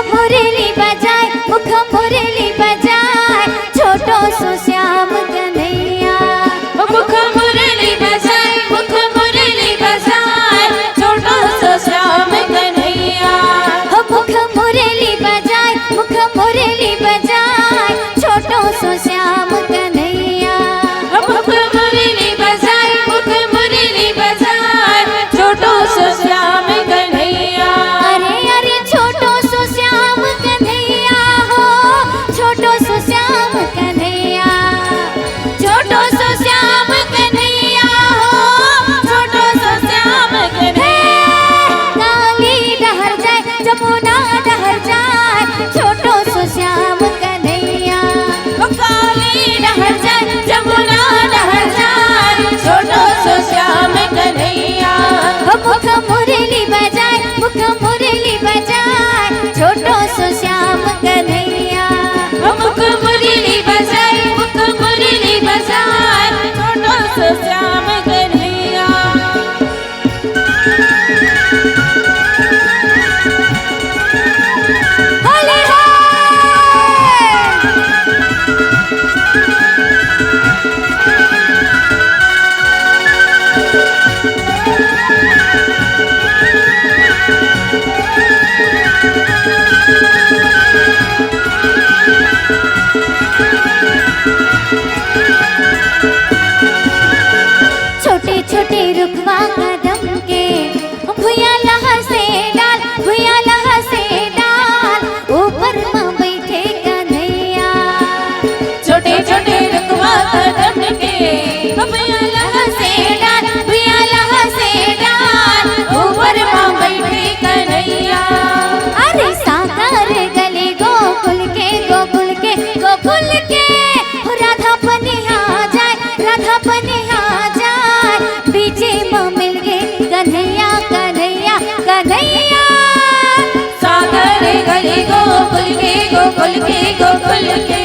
मुरली बजाए मुख मुरली बजाए छोटो सो श्याम कन्हैया। मुख मुरली बजाए मुख मुरली बजाए छोटो सो श्याम कन्हैया। मुख मुरली बजाए मुख मुरली बजाए छोटो सो श्याम कन्हैया। मुख मुरली बजाए मुख मुरली बजाए छोटो सो श्याम कन्हैया। अरे अरे छोटो सो श्याम कन्हैया हो छोटो सो श्याम कन्हैया। छोटो सो श्याम कन्हैया हो छोटो सो श्याम कन्हैया। काली डहर जाए जमुना डहर जाए छोटो सो श्याम कन्हैया। काली डहर जाए जमुना डहर जाए छोटो सो श्याम कन्हैया। मुख मुरली बजाए मुख मुरली बजाए छोटो सो श्याम कन्हैया। मुख मुरली बजाए मुख मुरली बजाए छोटो सो श्याम कन्हैया। होली है छोटे छोटे रुखवा कदम के भुया लहर से डाल भुया लहर से डाल ऊपर माँ बैठे कन्हैया। छोटे छोटे रुकवा कदम के भुया लहर से डाल भुया लहर से डाल ऊपर माँ बैठे कन्हैया। अरे साकार गले गोकुल के गोकुल के गोकुल के राधा पनिया जाए राधा पनिया जाए बीचे माँ मिल गए कन्हैया कन्हैया कन्हैया। सागर गले गोकुल के गोकुल के गोकुल के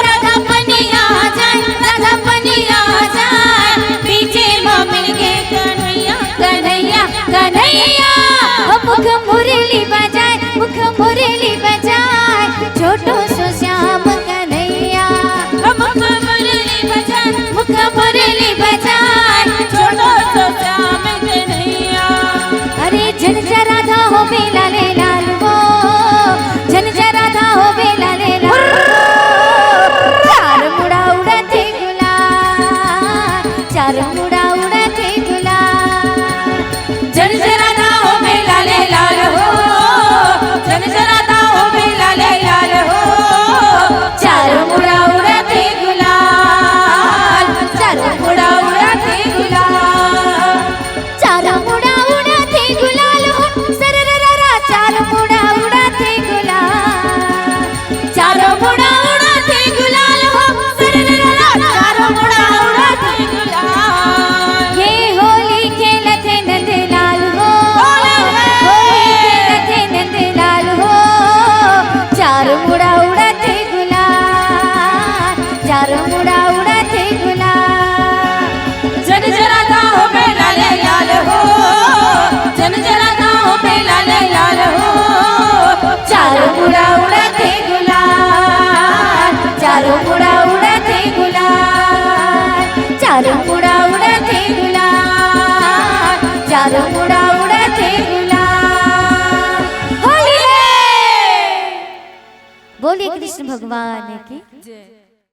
राधा पनिया जाए राधा पनिया जाए पीछे माँ मिल गए कन्हैया कन्हैया कन्हैया। मुख मुरली बजाए मुख मुरली बजाए छोटो सो श्याम कन्हैया। मुख मुरली बजाए मुख मुरली बजाए छोटो सो श्याम कन्हैया। अरे जन राधा हो बेला ले लाल वो जन राधा हो बेला ले लाल चार मुड़ा उड़ाते गुलाल चार मुड़ा उड़ाते गुलाल। जन राधा हो मेला ले लाल हो जन राधा हो मेला ले लाल हो चार मुड़ा उड़ाते गुलाल चार मुड़ा उड़ाते गुलाल। चार मुड़ा उड़ाते गुलाल हो सरररा चार मुड़ा उड़ाते गुलाल। चार मुड़ा उड़ाते गुलाल हो सरररा चार मुड़ा उड़ाते गुलाल। ये होली खेलते नंदलाल हो होली खेलते नंदलाल हो चार मुड़ा उड़ाते गुलाल चार मुड़ा उड़ाते गुलाल। जन राधा हो मेला ले लाल हो जन राधा हो मेला ले लाल हो चार मुड़ा उड़ाते गुलाल चार मुड़ा उड़ाते गुलाल चार मुड़ा उड़ाते गुलाल चार मुड़ा उड़ाते गुलाल। होली है बोले कृष्ण भगवान की।